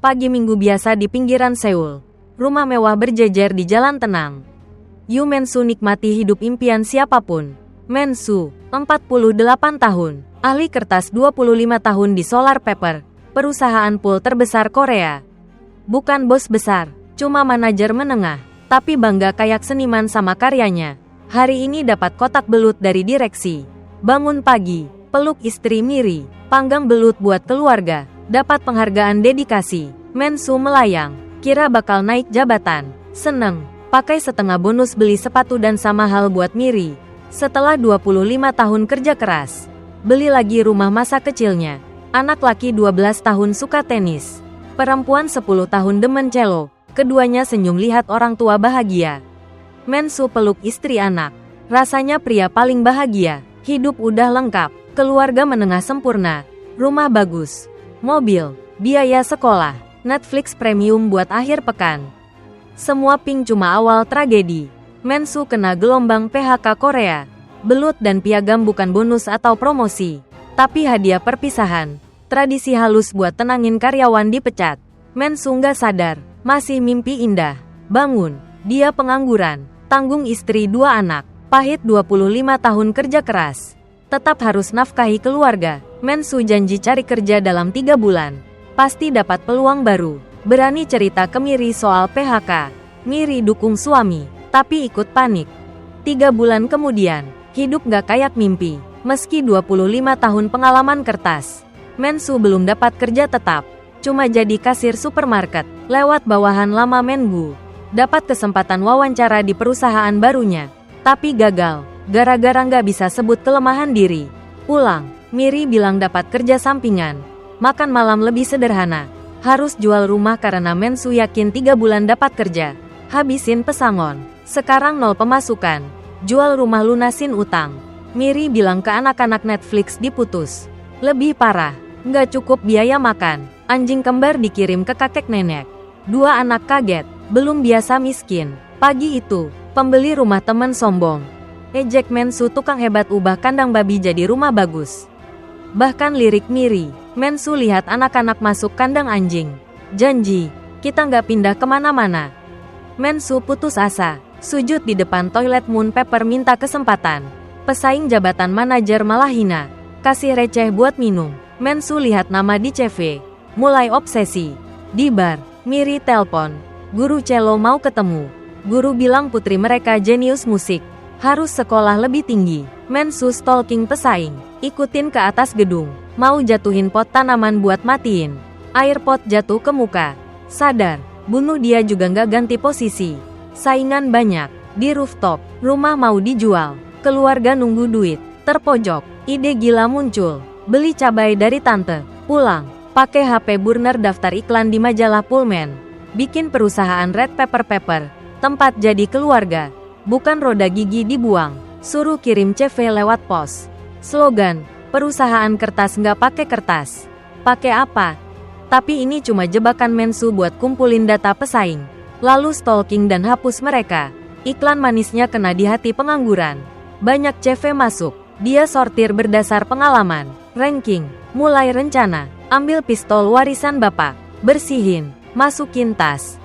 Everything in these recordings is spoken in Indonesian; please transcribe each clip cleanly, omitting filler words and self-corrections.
Pagi Minggu biasa di pinggiran Seoul. Rumah mewah berjejer di jalan tenang. Yu Mensu nikmati hidup impian siapapun. Mensu, 48 tahun, ahli kertas 25 tahun di Solar Paper, perusahaan pool terbesar Korea. Bukan bos besar, cuma manajer menengah, tapi bangga kayak seniman sama karyanya. Hari ini dapat kotak belut dari direksi. Bangun pagi, peluk istri Miri, panggang belut buat keluarga, dapat penghargaan dedikasi. Mensu melayang, kira bakal naik jabatan. Seneng, pakai setengah bonus beli sepatu dan sama hal buat Miri. Setelah 25 tahun kerja keras, beli lagi rumah masa kecilnya. Anak laki 12 tahun suka tenis. Perempuan 10 tahun demen cello. Keduanya senyum lihat orang tua bahagia. Mensu peluk istri anak. Rasanya pria paling bahagia. Hidup udah lengkap. Keluarga menengah sempurna. Rumah bagus. Mobil. Biaya sekolah. Netflix premium buat akhir pekan. Semua pink cuma awal tragedi. Mensu kena gelombang PHK Korea. Belut dan piagam bukan bonus atau promosi, tapi hadiah perpisahan. Tradisi halus buat tenangin karyawan dipecat. Mensu nggak sadar, masih mimpi indah. Bangun, dia pengangguran, tanggung istri 2 anak, pahit 25 tahun kerja keras. Tetap harus nafkahi keluarga. Mensu janji cari kerja dalam 3 bulan. Pasti dapat peluang baru. Berani cerita ke Miri soal PHK. Miri dukung suami, tapi ikut panik. 3 bulan kemudian, hidup gak kayak mimpi. Meski 25 tahun pengalaman kertas, Mensu belum dapat kerja tetap. Cuma jadi kasir supermarket, lewat bawahan lama Mengu. Dapat kesempatan wawancara di perusahaan barunya, tapi gagal, gara-gara gak bisa sebut kelemahan diri. Pulang, Miri bilang dapat kerja sampingan. Makan malam lebih sederhana. Harus jual rumah karena Mensu yakin 3 bulan dapat kerja. Habisin pesangon. Sekarang 0 pemasukan. Jual rumah lunasin utang. Miri bilang ke anak-anak Netflix diputus. Lebih parah, nggak cukup biaya makan. Anjing kembar dikirim ke kakek nenek. 2 anak kaget, belum biasa miskin. Pagi itu, pembeli rumah temen sombong. Ejek Mensu tukang hebat ubah kandang babi jadi rumah bagus. Bahkan lirik Miri, Mensu lihat anak-anak masuk kandang anjing. Janji, kita nggak pindah kemana-mana. Mensu putus asa, sujud di depan toilet Moon Paper minta kesempatan. Pesaing jabatan manajer malah hina, kasih receh buat minum. Mensu lihat nama di CV, mulai obsesi. Di bar, Miri telpon, guru cello mau ketemu. Guru bilang putri mereka jenius musik, harus sekolah lebih tinggi. Mensu stalking pesaing, ikutin ke atas gedung, mau jatuhin pot tanaman buat matiin. Air pot jatuh ke muka. Sadar, bunuh dia juga nggak ganti posisi. Saingan banyak, di rooftop, rumah mau dijual. Keluarga nunggu duit, terpojok, ide gila muncul. Beli cabai dari tante, pulang, pakai HP burner daftar iklan di majalah Pullman. Bikin perusahaan Red Pepper Paper, tempat jadi keluarga. Bukan roda gigi dibuang. Suruh kirim CV lewat pos. Slogan, perusahaan kertas nggak pakai kertas. Pakai apa? Tapi ini cuma jebakan Mensu buat kumpulin data pesaing. Lalu stalking dan hapus mereka. Iklan manisnya kena di hati pengangguran. Banyak CV masuk. Dia sortir berdasar pengalaman. Ranking, mulai rencana. Ambil pistol warisan bapak. Bersihin, masukin tas.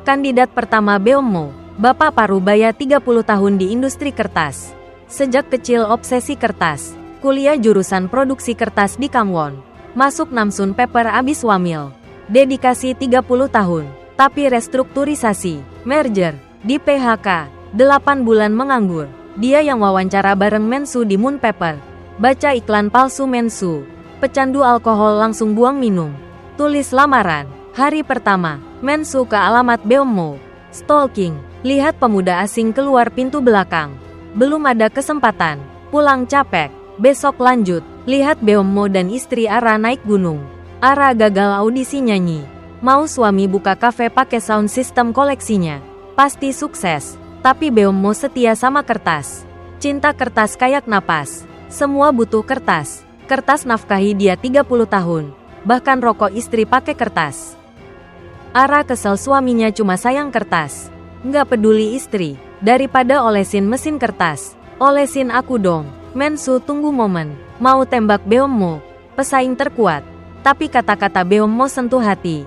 Kandidat pertama Beommo. Bapak Parubaya 30 tahun di industri kertas. Sejak kecil obsesi kertas. Kuliah jurusan produksi kertas di Kamwon. Masuk Namsun Paper abis wamil. Dedikasi 30 tahun. Tapi restrukturisasi, merger, di PHK, 8 bulan menganggur. Dia yang wawancara bareng Mensu di Moon Paper. Baca iklan palsu Mensu. Pecandu alkohol langsung buang minum. Tulis lamaran. Hari pertama, Mensu ke alamat Beommo. Stalking. Lihat pemuda asing keluar pintu belakang. Belum ada kesempatan. Pulang capek. Besok lanjut. Lihat Beommo dan istri Ara naik gunung. Ara gagal audisi nyanyi. Mau suami buka kafe pakai sound system koleksinya. Pasti sukses. Tapi Beommo setia sama kertas. Cinta kertas kayak napas. Semua butuh kertas. Kertas nafkahi dia 30 tahun. Bahkan rokok istri pakai kertas. Ara kesel suaminya cuma sayang kertas. Nggak peduli istri. Daripada olesin mesin kertas, olesin aku dong. Mensu tunggu momen. Mau tembak Beommo, pesaing terkuat. Tapi kata-kata Beommo sentuh hati.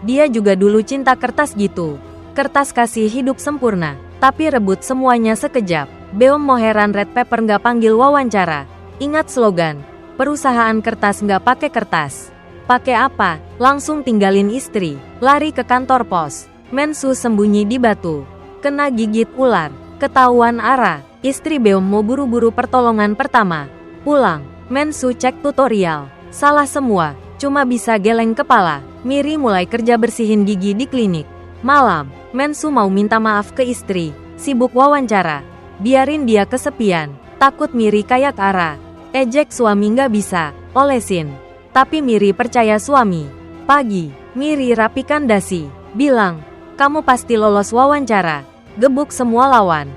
Dia juga dulu cinta kertas gitu. Kertas kasih hidup sempurna, tapi rebut semuanya sekejap. Beommo heran Red Pepper nggak panggil wawancara. Ingat slogan, perusahaan kertas nggak pakai kertas. Pakai apa? Langsung tinggalin istri, lari ke kantor pos. Mensu sembunyi di batu, kena gigit ular, ketahuan Ara. Istri Beommo buru-buru pertolongan pertama. Pulang, Mensu cek tutorial. Salah semua, cuma bisa geleng kepala. Miri mulai kerja bersihin gigi di klinik. Malam, Mensu mau minta maaf ke istri, sibuk wawancara. Biarin dia kesepian, takut Miri kayak Ara. Ejek suami nggak bisa, olesin. Tapi Miri percaya suami. Pagi, Miri rapikan dasi, bilang, kamu pasti lolos wawancara. Gebuk semua lawan.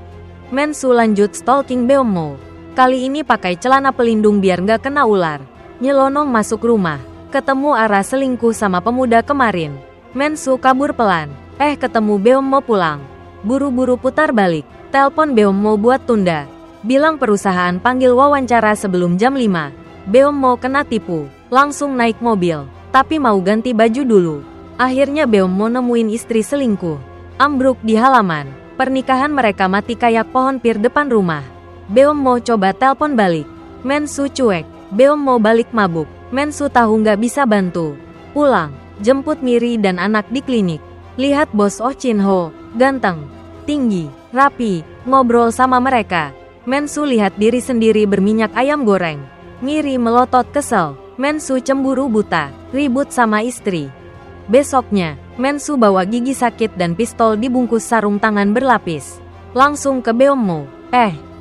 Mensu lanjut stalking Beommo. Kali ini pakai celana pelindung biar nggak kena ular. Nyelonong masuk rumah, ketemu Ara selingkuh sama pemuda kemarin. Mensu kabur pelan, ketemu Beommo pulang. Buru-buru putar balik, telepon Beommo buat tunda. Bilang perusahaan panggil wawancara sebelum jam 5. Beommo kena tipu, langsung naik mobil, tapi mau ganti baju dulu. Akhirnya Beommo nemuin istri selingkuh. Ambruk di halaman, pernikahan mereka mati kayak pohon pir depan rumah. Beommo coba telepon balik, Mensu cuek. Beommo balik mabuk, Mensu tahu nggak bisa bantu. Pulang, jemput Miri dan anak di klinik. Lihat bos Oh Chin Ho, ganteng, tinggi, rapi, ngobrol sama mereka. Mensu lihat diri sendiri berminyak ayam goreng. Miri melotot kesel, Mensu cemburu buta, ribut sama istri. Besoknya, Mensu bawa gigi sakit dan pistol dibungkus sarung tangan berlapis. Langsung ke Beommo.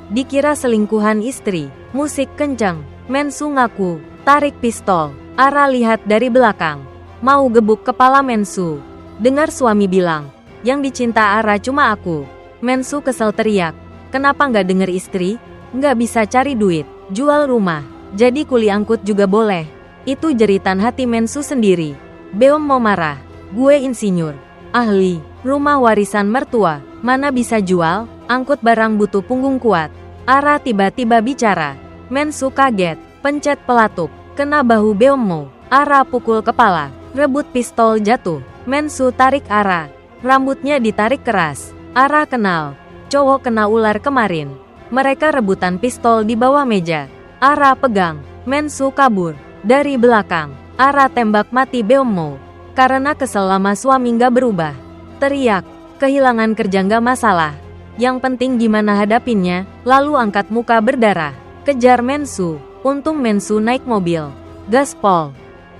Dikira selingkuhan istri. Musik kencang. Mensu ngaku, tarik pistol. Ara lihat dari belakang, mau gebuk kepala Mensu. Dengar suami bilang, yang dicinta Ara cuma aku. Mensu kesel teriak, kenapa nggak denger istri? Nggak bisa cari duit, jual rumah, jadi kuli angkut juga boleh. Itu jeritan hati Mensu sendiri. Beommo marah, gue insinyur, ahli, rumah warisan mertua, mana bisa jual, angkut barang butuh punggung kuat. Ara tiba-tiba bicara. Mensu kaget, pencet pelatup, kena bahu Beommo. Ara pukul kepala, rebut pistol jatuh. Mensu tarik Ara, rambutnya ditarik keras. Ara kenal, cowok kena ular kemarin. Mereka rebutan pistol di bawah meja. Ara pegang, Mensu kabur. Dari belakang, Ara tembak mati Beommo. Karena kesel lama suami nggak berubah. Teriak, kehilangan kerja nggak masalah. Yang penting gimana hadapinnya, lalu angkat muka berdarah. Kejar Mensu, untung Mensu naik mobil. Gaspol.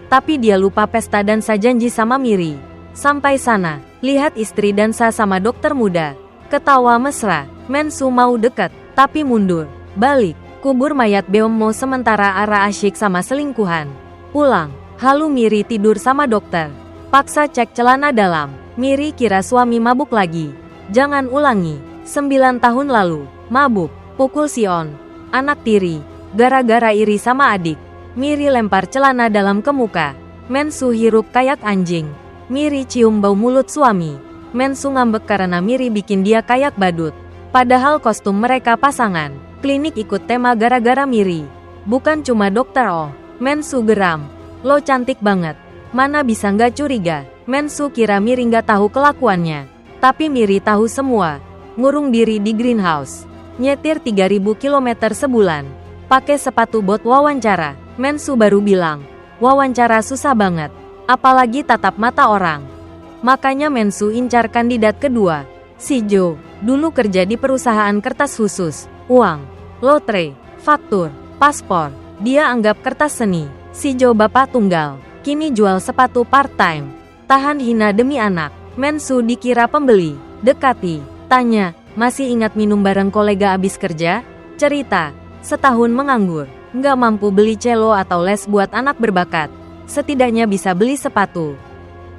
Tapi dia lupa pesta dansa janji sama Miri. Sampai sana, lihat istri dansa sama dokter muda. Ketawa mesra, Mensu mau dekat, tapi mundur. Balik, kubur mayat Beommo sementara Ara asyik sama selingkuhan. Pulang, halu Miri tidur sama dokter. Paksa cek celana dalam, Miri kira suami mabuk lagi. Jangan ulangi. 9 tahun lalu, mabuk, pukul Sion, anak tiri, gara-gara iri sama adik. Miri lempar celana dalam ke muka. Mensu hirup kayak anjing. Miri cium bau mulut suami. Mensu ngambek karena Miri bikin dia kayak badut. Padahal kostum mereka pasangan. Klinik ikut tema gara-gara Miri. Bukan cuma dokter Oh. Mensu geram. Lo cantik banget. Mana bisa nggak curiga? Mensu kira Miri nggak tahu kelakuannya. Tapi Miri tahu semua. Ngurung diri di greenhouse. Nyetir 3000 km sebulan. Pakai sepatu bot wawancara. Mensu baru bilang, wawancara susah banget. Apalagi tatap mata orang. Makanya Mensu incar kandidat kedua. Si Jo, dulu kerja di perusahaan kertas khusus. Uang, lotre, faktur, paspor. Dia anggap kertas seni. Si Jo bapak tunggal. Kini jual sepatu part-time. Tahan hina demi anak. Mensu dikira pembeli. Dekati. Tanya, masih ingat minum bareng kolega abis kerja? Cerita, setahun menganggur, nggak mampu beli cello atau les buat anak berbakat. Setidaknya bisa beli sepatu.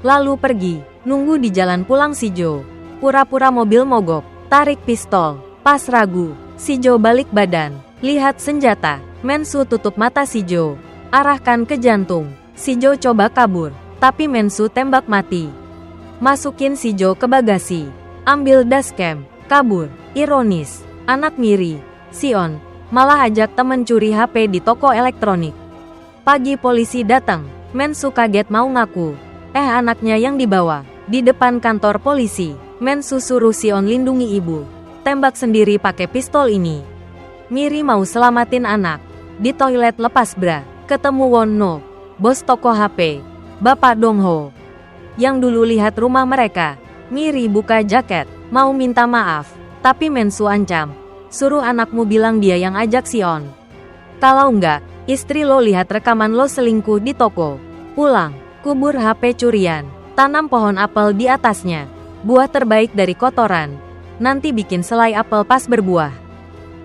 Lalu pergi, nunggu di jalan pulang si Jo. Pura-pura mobil mogok, tarik pistol. Pas ragu, si Jo balik badan, lihat senjata. Mensu tutup mata si Jo, arahkan ke jantung. Si Jo coba kabur, tapi Mensu tembak mati. Masukin si Jo ke bagasi. Ambil dashcam, kabur. Ironis, anak Miri, Sion, malah ajak temen curi HP di toko elektronik. Pagi polisi datang, Mensu kaget mau ngaku. Anaknya yang dibawa. Di depan kantor polisi, Mensu suruh Sion lindungi ibu. Tembak sendiri pakai pistol ini. Miri mau selamatin anak. Di toilet lepas bra, ketemu Won No, bos toko HP, Bapak Dongho. Yang dulu lihat rumah mereka. Miri buka jaket, mau minta maaf. Tapi Mensu ancam, suruh anakmu bilang dia yang ajak Sion. Kalau enggak, istri lo lihat rekaman lo selingkuh di toko. Pulang, kubur HP curian. Tanam pohon apel di atasnya. Buah terbaik dari kotoran. Nanti bikin selai apel pas berbuah.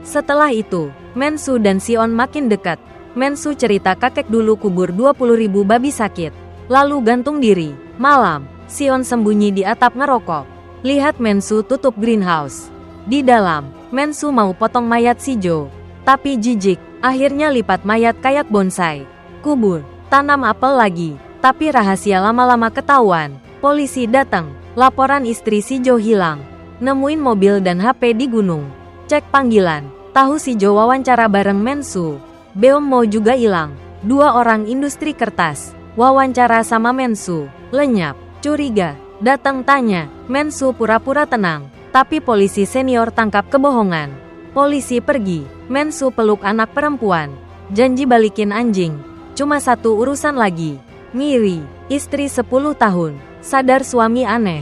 Setelah itu, Mensu dan Sion makin dekat. Mensu cerita kakek dulu kubur 20.000 babi sakit. Lalu gantung diri. Malam, Sion sembunyi di atap ngerokok. Lihat Mensu tutup greenhouse. Di dalam, Mensu mau potong mayat si Jo. Tapi jijik, akhirnya lipat mayat kayak bonsai. Kubur, tanam apel lagi. Tapi rahasia lama-lama ketahuan. Polisi datang, laporan istri si Jo hilang. Nemuin mobil dan HP di gunung. Cek panggilan, tahu si Jo wawancara bareng Mensu. Beom Mo juga hilang. 2 orang industri kertas. Wawancara sama Mensu. Lenyap, curiga. Datang tanya, Mensu pura-pura tenang. Tapi polisi senior tangkap kebohongan. Polisi pergi, Mensu peluk anak perempuan. Janji balikin anjing. Cuma satu urusan lagi. Miri, istri 10 tahun, sadar suami aneh.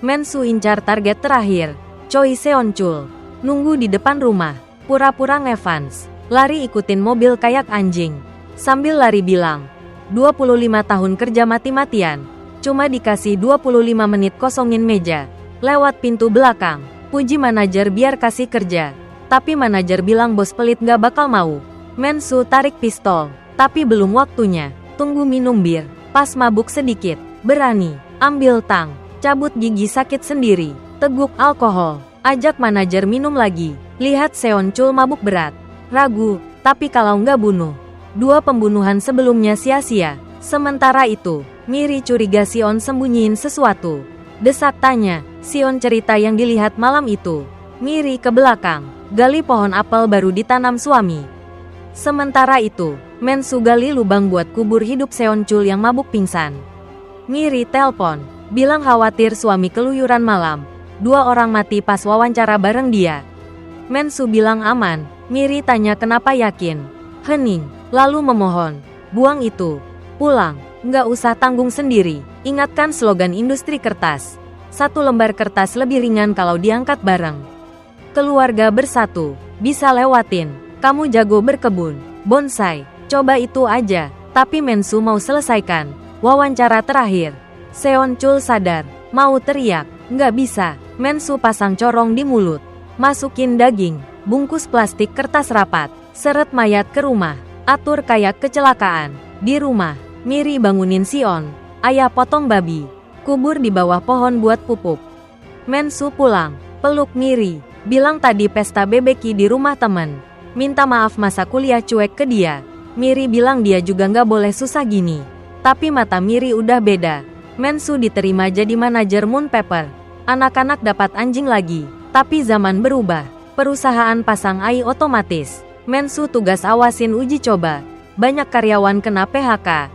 Mensu incar target terakhir, Choi Seonchul. Nunggu di depan rumah, pura-pura ngefans. Lari ikutin mobil kayak anjing. Sambil lari bilang, 25 tahun kerja mati-matian. Cuma dikasih 25 menit kosongin meja. Lewat pintu belakang, puji manajer biar kasih kerja. Tapi manajer bilang bos pelit gak bakal mau. Mensu tarik pistol, tapi belum waktunya. Tunggu minum bir, pas mabuk sedikit, berani, ambil tang, cabut gigi sakit sendiri, teguk alkohol, ajak manajer minum lagi, lihat Seonchul mabuk berat, ragu, tapi kalau nggak bunuh. 2 pembunuhan sebelumnya sia-sia, sementara itu, Miri curiga Sion sembunyiin sesuatu. Desak tanya, Sion cerita yang dilihat malam itu. Miri ke belakang, gali pohon apel baru ditanam suami. Sementara itu, Mensu gali lubang buat kubur hidup Seonchul yang mabuk pingsan. Miri telpon, bilang khawatir suami keluyuran malam. 2 orang mati pas wawancara bareng dia. Mensu bilang aman. Miri tanya kenapa yakin. Hening, lalu memohon, buang itu. Pulang, nggak usah tanggung sendiri. Ingatkan slogan industri kertas. 1 lembar kertas lebih ringan kalau diangkat bareng. Keluarga bersatu, bisa lewatin. Kamu jago berkebun, bonsai. Coba itu aja, tapi Mensu mau selesaikan. Wawancara terakhir. Seonchul sadar, mau teriak, nggak bisa. Mensu pasang corong di mulut. Masukin daging, bungkus plastik kertas rapat. Seret mayat ke rumah. Atur kayak kecelakaan. Di rumah, Miri bangunin Sion. Ayah potong babi. Kubur di bawah pohon buat pupuk. Mensu pulang, peluk Miri. Bilang tadi pesta bebeki di rumah temen. Minta maaf masa kuliah cuek ke dia. Miri bilang dia juga nggak boleh susah gini. Tapi mata Miri udah beda. Mensu diterima jadi manajer Moon Pepper. Anak-anak dapat anjing lagi. Tapi zaman berubah. Perusahaan pasang AI otomatis. Mensu tugas awasin uji coba. Banyak karyawan kena PHK.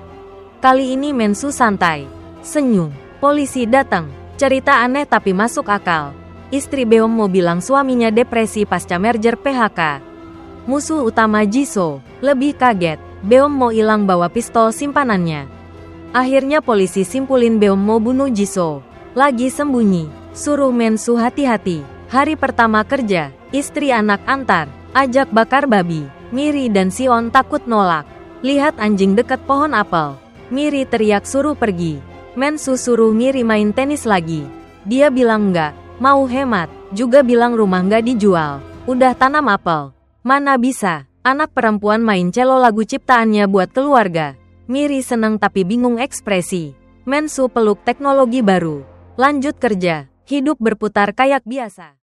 Kali ini Mensu santai. Senyum. Polisi datang. Cerita aneh tapi masuk akal. Istri Beom Mo bilang suaminya depresi pasca merger PHK. Musuh utama Jisoo lebih kaget. Beom Mo hilang bawa pistol simpanannya. Akhirnya polisi simpulin Beom Mo bunuh Jisoo. Lagi sembunyi. Suruh Mensu hati-hati. Hari pertama kerja, istri anak antar. Ajak bakar babi. Miri dan Sion takut nolak. Lihat anjing dekat pohon apel. Miri teriak suruh pergi. Mensu suruh Miri main tenis lagi. Dia bilang enggak, mau hemat. Juga bilang rumah enggak dijual. Udah tanam apel. Mana bisa, anak perempuan main cello lagu ciptaannya buat keluarga. Miri seneng tapi bingung ekspresi. Mensu peluk teknologi baru. Lanjut kerja, hidup berputar kayak biasa.